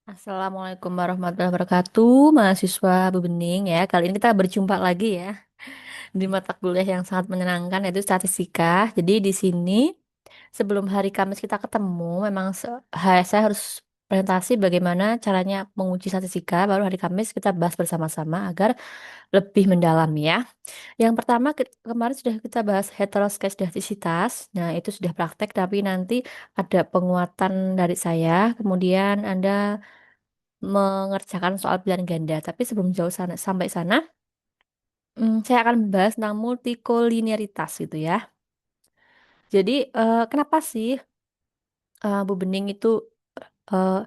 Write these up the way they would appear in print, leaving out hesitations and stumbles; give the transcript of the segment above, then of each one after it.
Assalamualaikum warahmatullahi wabarakatuh, mahasiswa Bu Bening ya. Kali ini kita berjumpa lagi ya di mata kuliah yang sangat menyenangkan yaitu statistika. Jadi di sini sebelum hari Kamis kita ketemu, memang saya harus presentasi bagaimana caranya menguji statistika. Baru hari Kamis kita bahas bersama-sama agar lebih mendalam ya. Yang pertama kemarin sudah kita bahas heteroskedastisitas. Nah itu sudah praktek, tapi nanti ada penguatan dari saya. Kemudian Anda mengerjakan soal pilihan ganda. Tapi sebelum jauh sampai sana, saya akan membahas tentang multikolinearitas gitu ya. Jadi kenapa sih Bu Bening itu eh,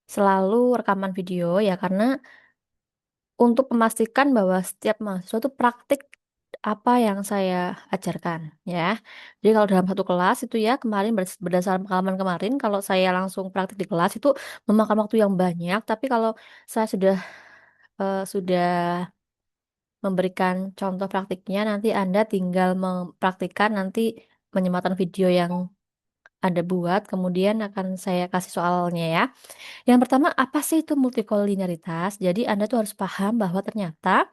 selalu rekaman video ya? Karena untuk memastikan bahwa setiap mahasiswa itu praktik apa yang saya ajarkan ya. Jadi kalau dalam satu kelas itu ya kemarin berdasarkan pengalaman kemarin, kalau saya langsung praktik di kelas itu memakan waktu yang banyak. Tapi kalau saya sudah memberikan contoh praktiknya, nanti Anda tinggal mempraktikkan nanti menyematkan video yang Anda buat, kemudian akan saya kasih soalnya ya. Yang pertama, apa sih itu multikolinearitas? Jadi Anda tuh harus paham bahwa ternyata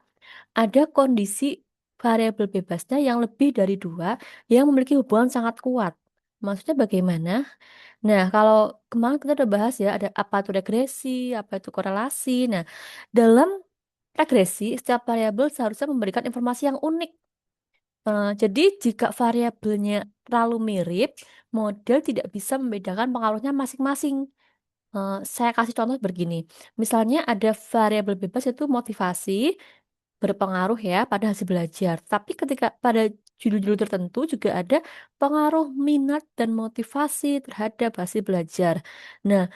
ada kondisi variabel bebasnya yang lebih dari dua yang memiliki hubungan sangat kuat. Maksudnya bagaimana? Nah, kalau kemarin kita udah bahas ya, ada apa itu regresi, apa itu korelasi. Nah, dalam regresi, setiap variabel seharusnya memberikan informasi yang unik. Jadi jika variabelnya terlalu mirip, model tidak bisa membedakan pengaruhnya masing-masing. Saya kasih contoh begini, misalnya ada variabel bebas itu motivasi berpengaruh ya pada hasil belajar. Tapi ketika pada judul-judul tertentu juga ada pengaruh minat dan motivasi terhadap hasil belajar. Nah,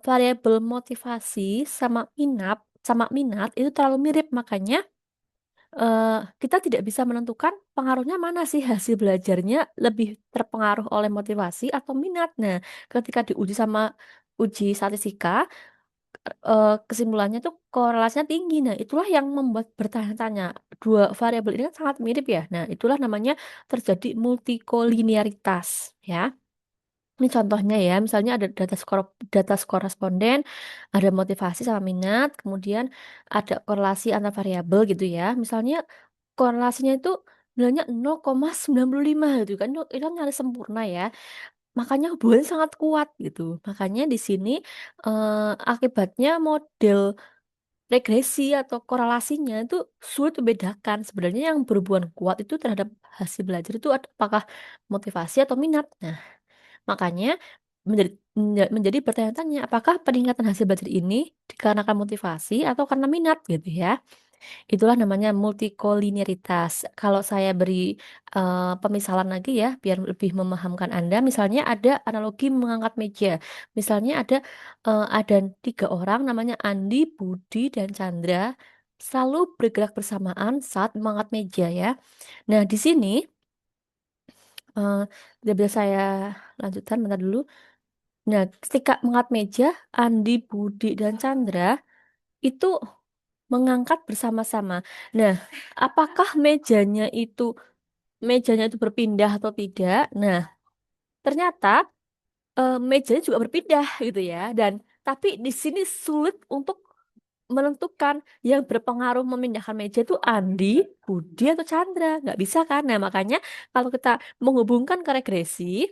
variabel motivasi sama minat itu terlalu mirip, makanya kita tidak bisa menentukan pengaruhnya mana sih, hasil belajarnya lebih terpengaruh oleh motivasi atau minat. Nah, ketika diuji sama uji statistika, kesimpulannya tuh korelasinya tinggi. Nah, itulah yang membuat bertanya-tanya. Dua variabel ini kan sangat mirip ya. Nah, itulah namanya terjadi multikolinearitas ya. Ini contohnya ya, misalnya ada data skor responden, ada motivasi sama minat, kemudian ada korelasi antar variabel gitu ya. Misalnya korelasinya itu nilainya 0,95 gitu kan, itu kan nyaris sempurna ya. Makanya hubungannya sangat kuat gitu. Makanya di sini akibatnya model regresi atau korelasinya itu sulit membedakan. Sebenarnya yang berhubungan kuat itu terhadap hasil belajar itu apakah motivasi atau minat. Nah, makanya menjadi bertanya-tanya apakah peningkatan hasil belajar ini dikarenakan motivasi atau karena minat gitu ya. Itulah namanya multikolinearitas. Kalau saya beri pemisalan lagi ya, biar lebih memahamkan Anda. Misalnya ada analogi mengangkat meja. Misalnya ada tiga orang namanya Andi, Budi, dan Chandra selalu bergerak bersamaan saat mengangkat meja ya. Nah di sini eh tidak bisa saya lanjutkan bentar dulu. Nah ketika mengangkat meja, Andi, Budi, dan Chandra itu mengangkat bersama-sama. Nah, apakah mejanya itu berpindah atau tidak? Nah, ternyata mejanya juga berpindah gitu ya. Dan tapi di sini sulit untuk menentukan yang berpengaruh memindahkan meja itu Andi, Budi atau Chandra. Nggak bisa kan? Nah, makanya kalau kita menghubungkan ke regresi,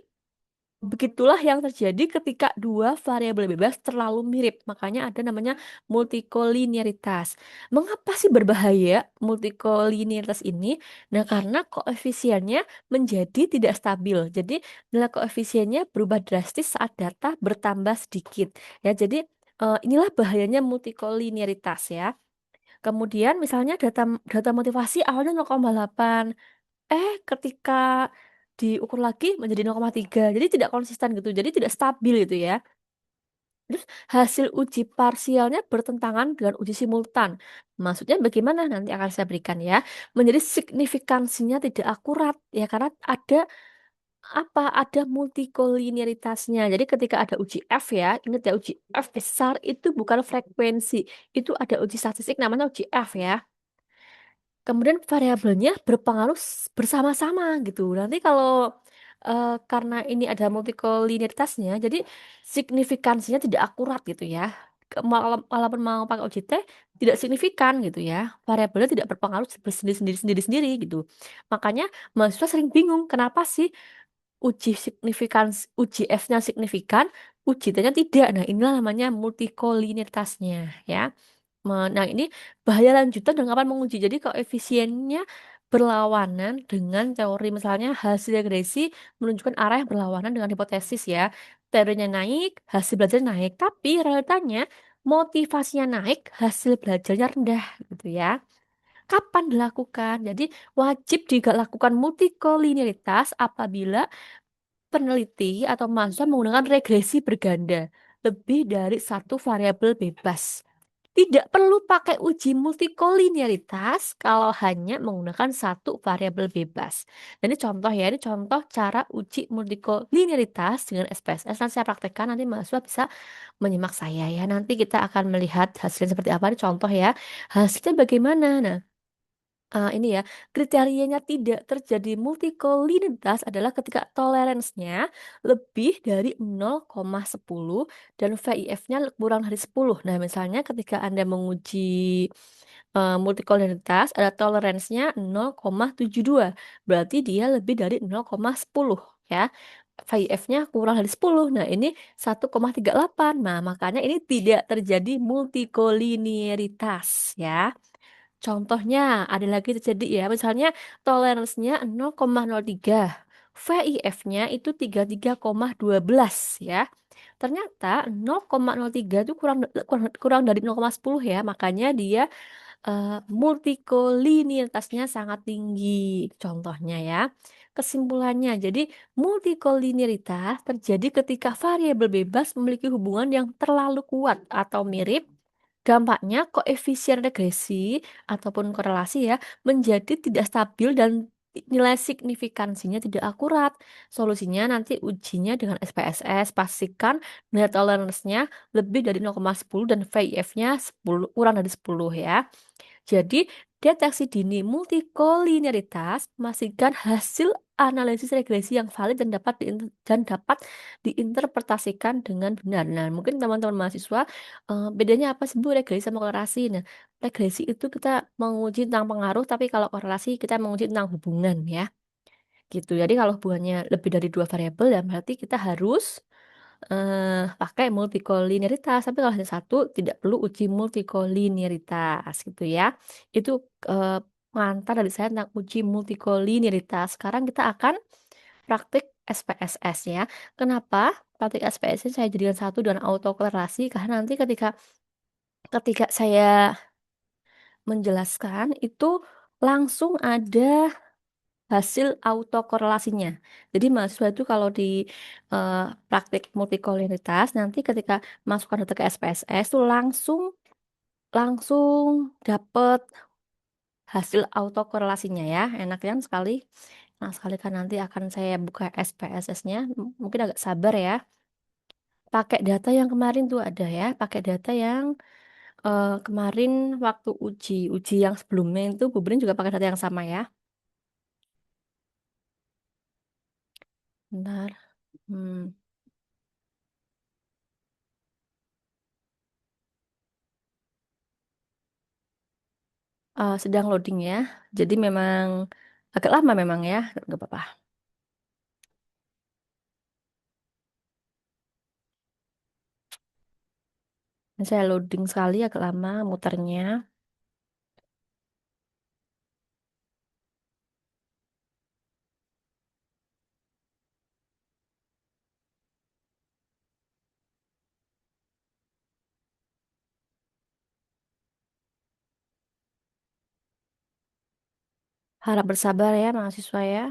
begitulah yang terjadi ketika dua variabel bebas terlalu mirip. Makanya ada namanya multikolinearitas. Mengapa sih berbahaya multikolinearitas ini? Nah, karena koefisiennya menjadi tidak stabil. Jadi, nilai koefisiennya berubah drastis saat data bertambah sedikit. Ya, jadi inilah bahayanya multikolinearitas ya. Kemudian misalnya data data motivasi awalnya 0,8, ketika diukur lagi menjadi 0,3. Jadi tidak konsisten gitu. Jadi tidak stabil gitu ya. Terus hasil uji parsialnya bertentangan dengan uji simultan. Maksudnya bagaimana nanti akan saya berikan ya. Menjadi signifikansinya tidak akurat ya karena ada multikolinearitasnya. Jadi ketika ada uji F ya, ingat ya uji F besar itu bukan frekuensi. Itu ada uji statistik namanya uji F ya. Kemudian variabelnya berpengaruh bersama-sama gitu. Nanti kalau karena ini ada multikolinialitasnya, jadi signifikansinya tidak akurat gitu ya. Walaupun mau pakai OJT, tidak signifikan gitu ya, variabelnya tidak berpengaruh sendiri-sendiri gitu. Makanya mahasiswa sering bingung, kenapa sih uji F-nya signifikan, uji T-nya tidak. Nah, inilah namanya multikolinialitasnya ya. Nah, ini bahaya lanjutan dan kapan menguji. Jadi koefisiennya berlawanan dengan teori, misalnya hasil regresi menunjukkan arah yang berlawanan dengan hipotesis ya. Teorinya naik, hasil belajar naik, tapi realitanya motivasinya naik, hasil belajarnya rendah gitu ya. Kapan dilakukan? Jadi wajib dilakukan multikolinialitas apabila peneliti atau mahasiswa menggunakan regresi berganda lebih dari satu variabel bebas. Tidak perlu pakai uji multikolinialitas kalau hanya menggunakan satu variabel bebas. Dan ini contoh ya, ini contoh cara uji multikolinialitas dengan SPSS. Nanti saya praktekkan, nanti mahasiswa bisa menyimak saya ya. Nanti kita akan melihat hasilnya seperti apa. Ini contoh ya. Hasilnya bagaimana? Nah, ini ya, kriterianya tidak terjadi multikolinitas adalah ketika toleransinya lebih dari 0,10 dan VIF-nya kurang dari 10. Nah, misalnya ketika Anda menguji, multikolinitas ada toleransinya 0,72, berarti dia lebih dari 0,10 ya. VIF-nya kurang dari 10. Nah, ini 1,38. Nah, makanya ini tidak terjadi multikoliniaritas ya. Contohnya, ada lagi terjadi ya, misalnya toleransinya 0,03, VIF-nya itu 33,12 ya. Ternyata 0,03 itu kurang kurang kurang dari 0,10 ya, makanya dia multikolinialitasnya sangat tinggi. Contohnya ya, kesimpulannya, jadi multikolinialitas terjadi ketika variabel bebas memiliki hubungan yang terlalu kuat atau mirip. Dampaknya koefisien regresi ataupun korelasi ya menjadi tidak stabil dan nilai signifikansinya tidak akurat. Solusinya nanti ujinya dengan SPSS, pastikan nilai toleransinya lebih dari 0,10 dan VIF-nya 10, kurang dari 10 ya. Jadi, deteksi dini multikolinialitas memastikan hasil analisis regresi yang valid dan dapat diinterpretasikan dengan benar. Nah, mungkin teman-teman mahasiswa, bedanya apa sih Bu regresi sama korelasi? Nah, regresi itu kita menguji tentang pengaruh, tapi kalau korelasi kita menguji tentang hubungan ya, gitu. Jadi kalau hubungannya lebih dari 2 variabel ya berarti kita harus pakai multikoliniaritas, tapi kalau hanya satu tidak perlu uji multikoliniaritas gitu ya. Itu, pengantar dari saya tentang uji multikoliniaritas. Sekarang kita akan praktik SPSS ya. Kenapa praktik SPSS saya jadikan satu dengan autokorelasi, karena nanti ketika ketika saya menjelaskan itu langsung ada hasil autokorelasinya. Jadi mahasiswa itu kalau di, praktik multikolinitas nanti ketika masukkan data ke SPSS tuh langsung langsung dapet hasil autokorelasinya ya, enak kan sekali. Nah, sekali kan nanti akan saya buka SPSS-nya, mungkin agak sabar ya. Pakai data yang kemarin tuh ada ya, pakai data yang, kemarin waktu uji yang sebelumnya itu Bu Brin juga pakai data yang sama ya. Bentar, hmm. Sedang loading ya. Jadi memang agak lama memang ya, nggak apa-apa. Ini saya loading sekali agak lama muternya. Harap bersabar ya mahasiswa ya.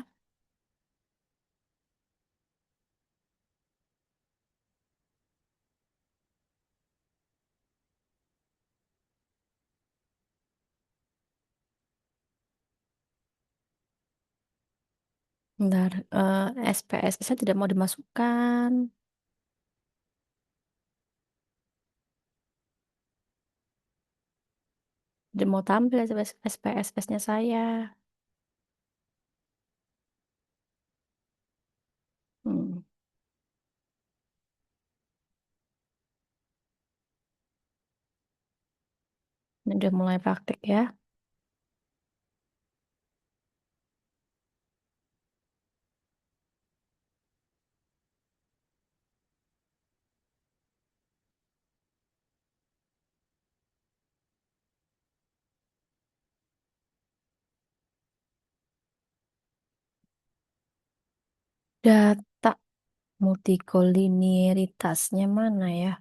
Bentar, SPS saya tidak mau dimasukkan. Tidak mau tampil SPSS-nya saya. Ini udah mulai praktek ya. Data multikoliniaritasnya mana ya?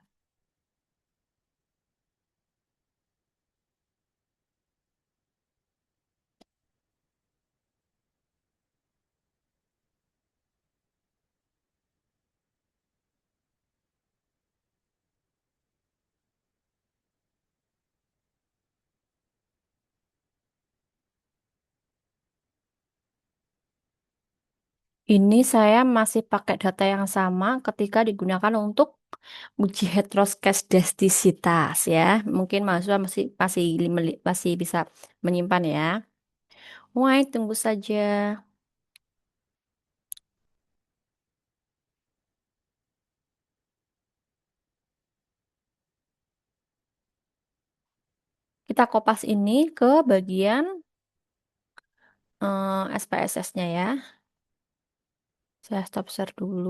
Ini saya masih pakai data yang sama ketika digunakan untuk uji heteroskedastisitas ya. Mungkin mahasiswa masih masih masih bisa menyimpan ya. Why, tunggu saja. Kita kopas ini ke bagian SPSS-nya ya. Saya stop share dulu.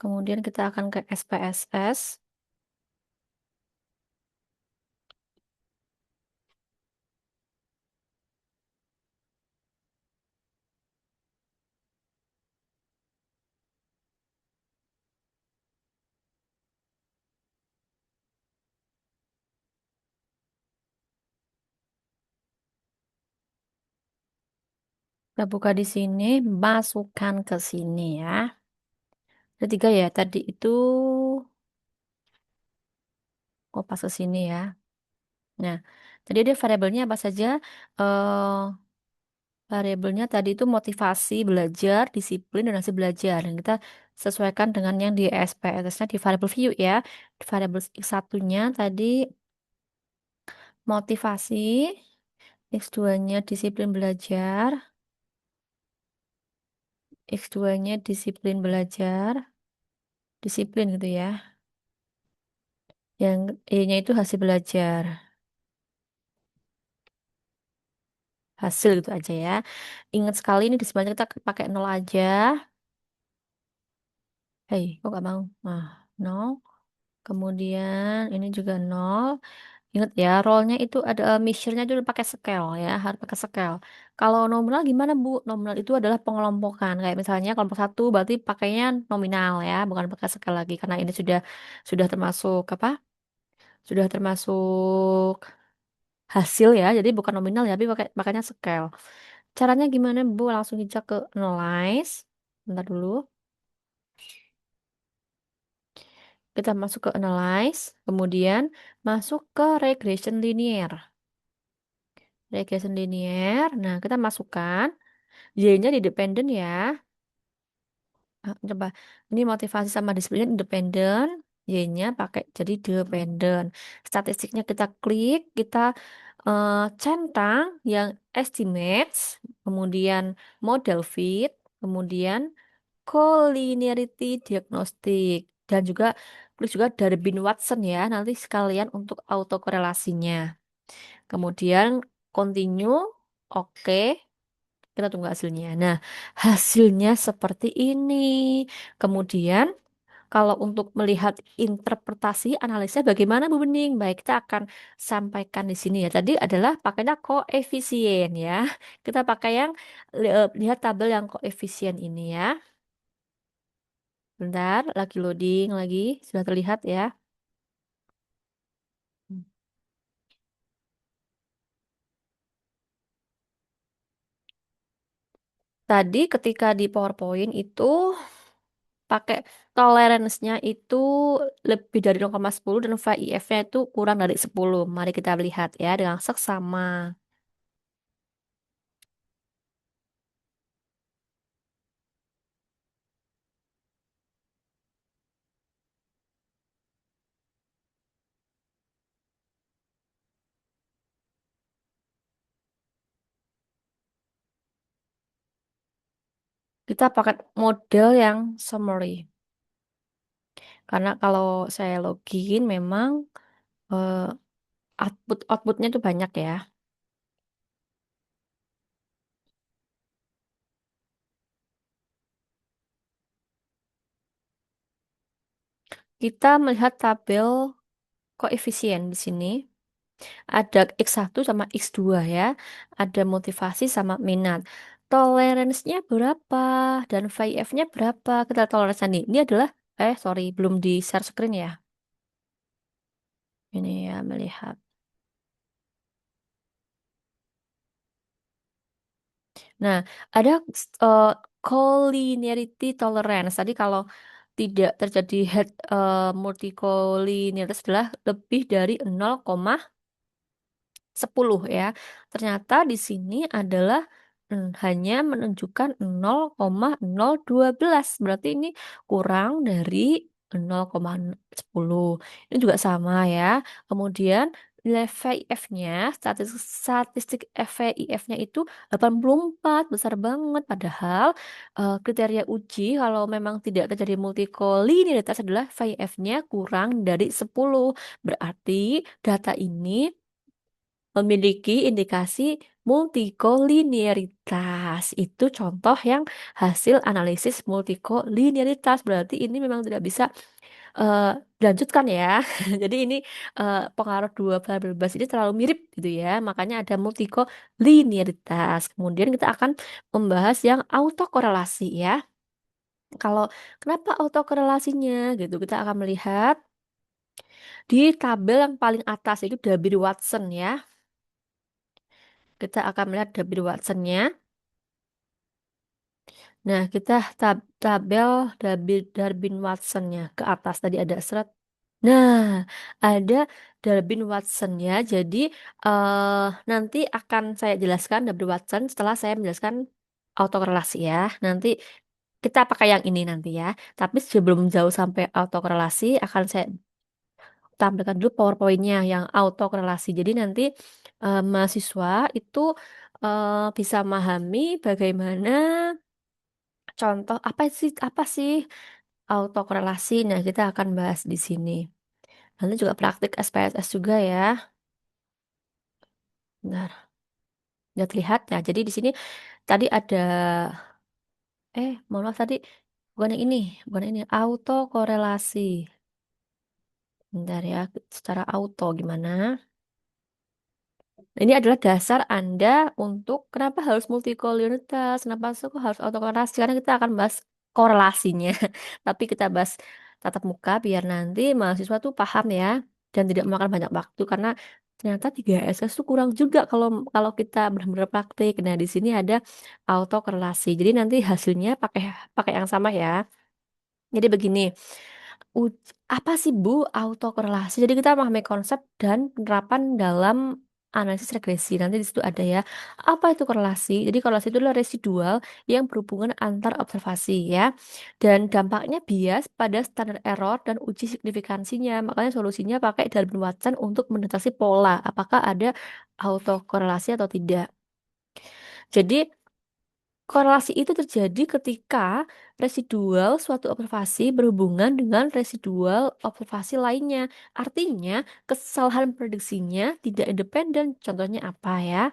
Kemudian kita akan ke SPSS. Kita buka di sini, masukkan ke sini ya. Ada tiga ya, tadi itu kopas ke sini ya. Nah, tadi ada variabelnya apa saja? Eh Variabelnya tadi itu motivasi belajar, disiplin, dan hasil belajar. Dan kita sesuaikan dengan yang di SPSS-nya di variabel view ya. Di variabel X1-nya tadi motivasi, X2-nya disiplin belajar, X2-nya disiplin belajar, disiplin gitu ya. Yang E-nya itu hasil belajar, hasil gitu aja ya. Ingat sekali ini di sebenarnya kita pakai nol aja. Hei, kok gak mau? Nah, nol. Kemudian ini juga nol. Ingat ya, role-nya itu ada measure-nya itu pakai scale ya, harus pakai scale. Kalau nominal gimana, Bu? Nominal itu adalah pengelompokan. Kayak misalnya kelompok satu berarti pakainya nominal ya, bukan pakai scale lagi karena ini sudah termasuk apa? Sudah termasuk hasil ya, jadi bukan nominal ya, tapi makanya scale. Caranya gimana, Bu? Langsung aja ke analyze. Bentar dulu. Kita masuk ke analyze, kemudian masuk ke regression linear. Regression linear. Nah, kita masukkan Y-nya di dependent ya. Coba ini motivasi sama disiplin independen, Y-nya pakai jadi dependent. Statistiknya kita klik, kita centang yang estimates, kemudian model fit, kemudian collinearity diagnostic, dan juga klik juga Darwin Watson ya. Nanti sekalian untuk autokorelasinya. Kemudian continue, oke. Kita tunggu hasilnya. Nah, hasilnya seperti ini. Kemudian, kalau untuk melihat interpretasi analisnya bagaimana Bu Bening? Baik, kita akan sampaikan di sini ya. Tadi adalah pakainya koefisien ya. Kita pakai yang lihat tabel yang koefisien ini ya. Bentar, lagi loading lagi. Sudah terlihat ya. Tadi ketika di PowerPoint itu pakai toleransinya itu lebih dari 0,10 dan VIF-nya itu kurang dari 10. Mari kita lihat ya dengan seksama. Kita pakai model yang summary. Karena kalau saya login memang eh, outputnya tuh banyak ya. Kita melihat tabel koefisien di sini. Ada X1 sama X2 ya. Ada motivasi sama minat. Toleransinya berapa dan VIF-nya berapa? Kita toleransi nih. Ini adalah sorry, belum di share screen ya. Ini ya melihat. Nah, ada uh, collinearity tolerance. Tadi kalau tidak terjadi multicollinearitas adalah lebih dari 10 ya. Ternyata di sini adalah hanya menunjukkan 0,012. Berarti ini kurang dari 0,10. Ini juga sama ya. Kemudian nilai VIF-nya, statistik VIF-nya itu 84, besar banget. Padahal kriteria uji kalau memang tidak terjadi multikolinialitas adalah VIF-nya kurang dari 10. Berarti data ini memiliki indikasi multikolinearitas. Itu contoh yang hasil analisis multikolinearitas. Berarti ini memang tidak bisa eh, dilanjutkan ya. Jadi ini pengaruh dua variabel bebas ini terlalu mirip gitu ya. Makanya ada multikolinearitas. Kemudian kita akan membahas yang autokorelasi ya. Kalau kenapa autokorelasinya gitu, kita akan melihat di tabel yang paling atas itu Darby-Watson ya. Kita akan melihat Darby Watsonnya. Nah, kita tabel Darwin Watsonnya ke atas tadi ada seret. Nah, ada Darwin Watson ya. Jadi nanti akan saya jelaskan Darwin Watson setelah saya menjelaskan autokorelasi ya. Nanti kita pakai yang ini nanti ya. Tapi sebelum jauh sampai autokorelasi akan saya tampilkan dulu PowerPoint-nya yang autokorelasi. Jadi nanti mahasiswa itu bisa memahami bagaimana contoh apa sih autokorelasi. Nah, kita akan bahas di sini. Nanti juga praktik SPSS juga ya. Nah, lihat lihat ya. Jadi di sini tadi ada mohon maaf tadi bukan yang ini, bukan yang ini autokorelasi. Bentar ya, secara auto gimana? Ini adalah dasar Anda untuk kenapa harus multikoloritas, kenapa harus autokorelasi, karena kita akan bahas korelasinya. Tapi kita bahas tatap muka biar nanti mahasiswa tuh paham ya dan tidak memakan banyak waktu karena ternyata 3SS tuh kurang juga kalau kalau kita benar-benar praktik. Nah, di sini ada autokorelasi. Jadi nanti hasilnya pakai pakai yang sama ya. Jadi begini, apa sih Bu autokorelasi? Jadi kita memahami konsep dan penerapan dalam analisis regresi. Nanti di situ ada ya. Apa itu korelasi? Jadi korelasi itu adalah residual yang berhubungan antar observasi ya. Dan dampaknya bias pada standar error dan uji signifikansinya. Makanya solusinya pakai Darwin-Watson untuk mendeteksi pola. Apakah ada autokorelasi atau tidak. Jadi korelasi itu terjadi ketika residual suatu observasi berhubungan dengan residual observasi lainnya. Artinya, kesalahan prediksinya tidak independen. Contohnya apa ya?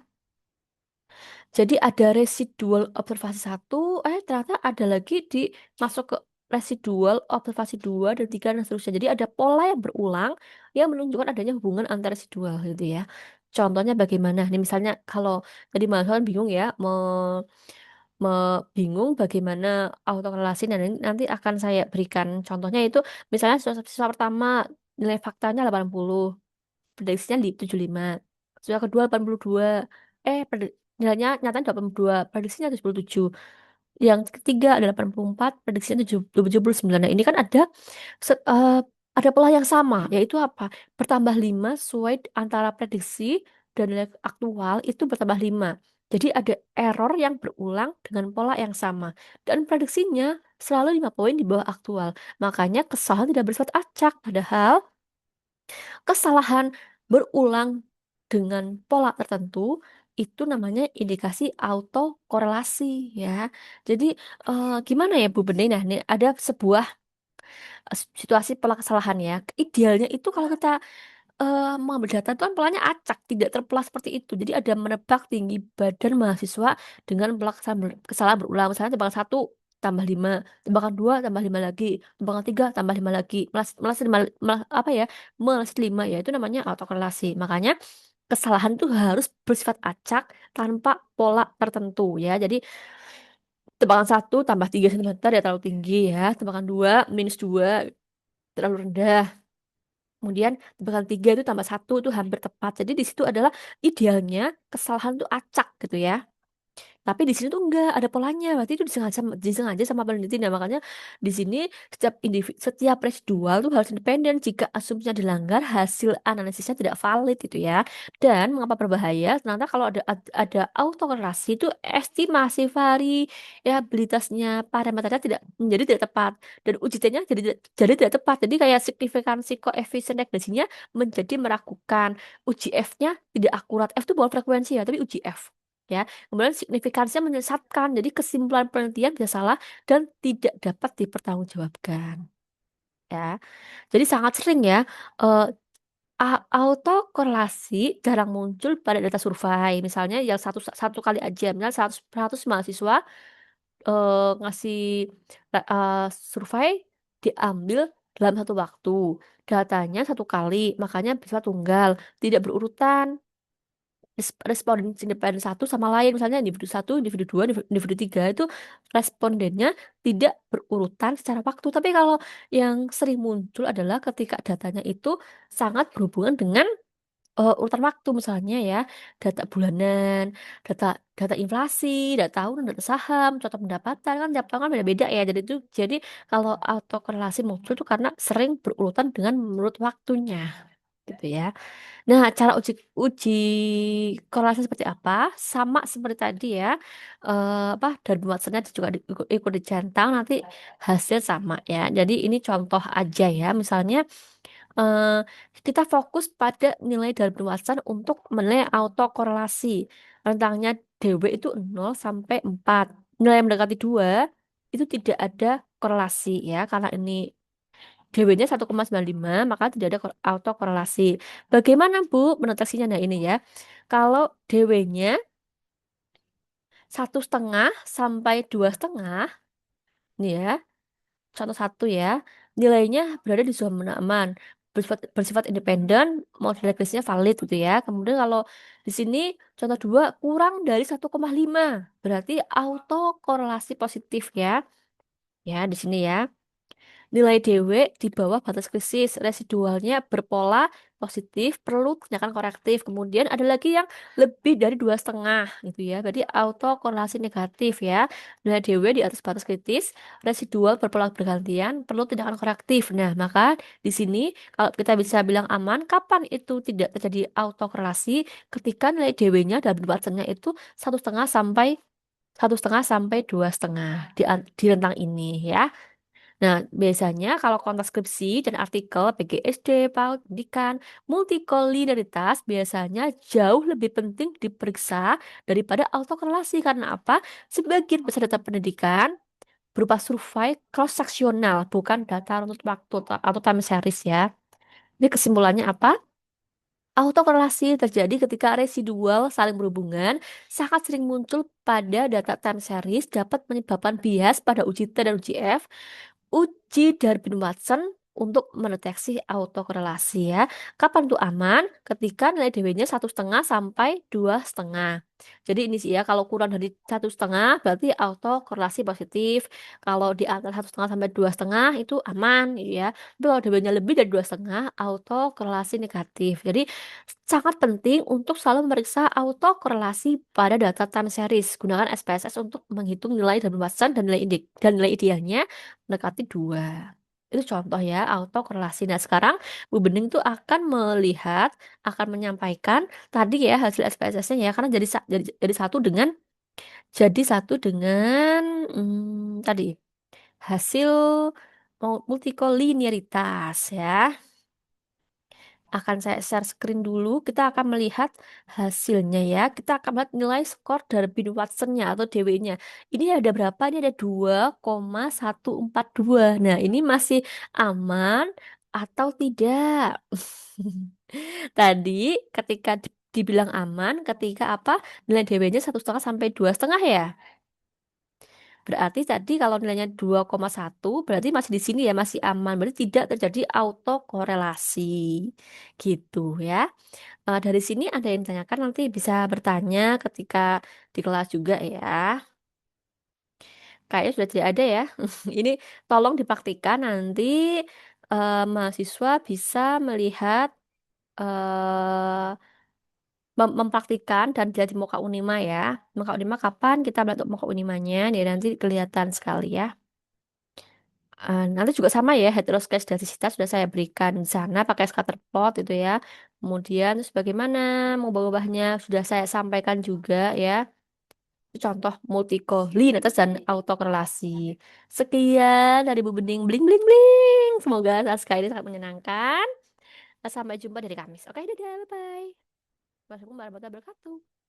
Jadi ada residual observasi satu, ternyata ada lagi di masuk ke residual observasi 2 dan 3 dan seterusnya. Jadi ada pola yang berulang yang menunjukkan adanya hubungan antar residual gitu ya. Contohnya bagaimana? Nih misalnya kalau tadi mahasiswa kan bingung ya, bingung bagaimana autokorelasi dan nanti akan saya berikan contohnya itu misalnya siswa pertama nilai faktanya 80, prediksinya di 75. Siswa kedua 82. Nilainya nyatanya 82, prediksinya 77. Yang ketiga ada 84, prediksinya 79. Nah, ini kan se- eh, ada pola yang sama, yaitu apa? Bertambah 5 sesuai antara prediksi dan nilai aktual itu bertambah 5. Jadi ada error yang berulang dengan pola yang sama. Dan prediksinya selalu 5 poin di bawah aktual. Makanya kesalahan tidak bersifat acak. Padahal kesalahan berulang dengan pola tertentu itu namanya indikasi autokorelasi ya. Jadi gimana ya Bu Bening? Nah, ini ada sebuah situasi pola kesalahan ya. Idealnya itu kalau kita mengambil data itu kan polanya acak, tidak terpelah seperti itu. Jadi ada menebak tinggi badan mahasiswa dengan pelaksanaan kesalahan berulang. Misalnya tembakan satu tambah 5, tembakan 2 tambah 5 lagi, tembakan 3 tambah 5 lagi, melas lima, apa ya, melas 5 ya itu namanya autokorelasi. Makanya kesalahan itu harus bersifat acak tanpa pola tertentu ya. Jadi tembakan satu tambah 3 cm ya terlalu tinggi ya. Tembakan 2 minus 2 terlalu rendah. Kemudian tebakan tiga itu tambah satu itu hampir tepat. Jadi di situ adalah idealnya kesalahan itu acak gitu ya. Tapi di sini tuh enggak ada polanya. Berarti itu disengaja sama peneliti. Nah, makanya di sini setiap residual tuh harus independen. Jika asumsinya dilanggar, hasil analisisnya tidak valid itu ya. Dan mengapa berbahaya? Ternyata kalau ada autokorelasi itu estimasi variabilitasnya parameternya tidak menjadi tidak tepat dan uji T-nya jadi tidak tepat. Jadi kayak signifikansi koefisien regresinya menjadi meragukan. Uji F-nya tidak akurat. F itu bukan frekuensi ya, tapi uji F. Ya, kemudian signifikansinya menyesatkan. Jadi kesimpulan penelitian bisa salah dan tidak dapat dipertanggungjawabkan. Ya, jadi sangat sering ya eh, autokorelasi jarang muncul pada data survei. Misalnya yang satu satu kali aja, misalnya 100 mahasiswa ngasih survei diambil dalam satu waktu. Datanya satu kali, makanya bisa tunggal, tidak berurutan responden independen satu sama lain, misalnya individu satu, individu dua, individu tiga itu respondennya tidak berurutan secara waktu. Tapi kalau yang sering muncul adalah ketika datanya itu sangat berhubungan dengan urutan waktu, misalnya ya data bulanan, data data inflasi, data tahunan, data saham, contoh pendapatan kan tiap tahun kan beda-beda ya. Jadi kalau autokorelasi muncul itu karena sering berurutan dengan menurut waktunya gitu ya. Nah, cara uji uji korelasi seperti apa? Sama seperti tadi ya. Apa dari Watsonnya juga ikut dicentang nanti hasil sama ya. Jadi ini contoh aja ya. Misalnya eh, kita fokus pada nilai dari Watson untuk menilai autokorelasi. Rentangnya DW itu 0 sampai 4. Nilai yang mendekati 2 itu tidak ada korelasi ya karena ini DW-nya 1,95 maka tidak ada autokorelasi. Bagaimana Bu mendeteksinya? Nah ini ya. Kalau DW-nya 1,5 sampai 2,5 nih ya, contoh satu ya, nilainya berada di zona aman, bersifat independen, model regresinya valid gitu ya. Kemudian kalau di sini contoh dua kurang dari 1,5 berarti autokorelasi positif ya. Ya, di sini ya. Nilai DW di bawah batas krisis, residualnya berpola positif, perlu tindakan korektif. Kemudian ada lagi yang lebih dari 2,5 gitu ya. Berarti auto korelasi negatif ya. Nilai DW di atas batas kritis, residual berpola bergantian, perlu tindakan korektif. Nah, maka di sini kalau kita bisa bilang aman, kapan itu tidak terjadi auto korelasi? Ketika nilai DW-nya dalam batasnya itu 1,5 sampai 2,5 di rentang ini ya. Nah, biasanya kalau kontak skripsi dan artikel PGSD, PAUD, pendidikan, multikolinialitas biasanya jauh lebih penting diperiksa daripada autokorelasi. Karena apa? Sebagian besar data pendidikan berupa survei cross-seksional, bukan data runut waktu atau time series ya. Ini kesimpulannya apa? Autokorelasi terjadi ketika residual saling berhubungan sangat sering muncul pada data time series dapat menyebabkan bias pada uji T dan uji F. Uji Darwin Watson untuk mendeteksi autokorelasi ya. Kapan tuh aman? Ketika nilai DW-nya 1,5 sampai 2,5. Jadi ini sih ya, kalau kurang dari 1,5 berarti autokorelasi positif. Kalau di antara 1,5 sampai 2,5 itu aman gitu ya. Tapi kalau DW-nya lebih dari 2,5, autokorelasi negatif. Jadi sangat penting untuk selalu memeriksa autokorelasi pada data time series. Gunakan SPSS untuk menghitung nilai Darwin Watson dan nilai idealnya mendekati 2. Itu contoh ya autokorelasi. Nah, sekarang Bu Bening tuh akan melihat, akan menyampaikan tadi ya hasil SPSS-nya ya karena jadi satu dengan tadi hasil multikoliniaritas ya. Akan saya share screen dulu. Kita akan melihat hasilnya ya. Kita akan melihat nilai skor dari Bin Watson-nya atau DW-nya. Ini ada berapa? Ini ada 2,142. Nah, ini masih aman atau tidak? Tadi ketika dibilang aman, ketika apa nilai DW-nya 1,5 sampai 2,5 ya. Berarti tadi kalau nilainya 2,1 berarti masih di sini ya, masih aman. Berarti tidak terjadi autokorelasi. Gitu ya. Dari sini ada yang ditanyakan nanti bisa bertanya ketika di kelas juga ya. Kayaknya sudah tidak ada ya. Ini tolong dipraktikkan nanti mahasiswa bisa melihat mempraktikkan dan dilihat di muka Unima ya. Muka Unima kapan kita melihat muka Unimanya? Ya nanti kelihatan sekali ya. Nanti juga sama ya, heteroskedastisita sudah saya berikan di sana pakai scatter plot itu ya. Kemudian terus bagaimana mengubah-ubahnya sudah saya sampaikan juga ya. Itu contoh multikolinitas dan autokorelasi. Sekian dari Bu Bening, bling bling bling. Semoga Saska ini sangat menyenangkan. Sampai jumpa dari Kamis. Oke, dadah, bye-bye. Wassalamualaikum warahmatullahi wabarakatuh.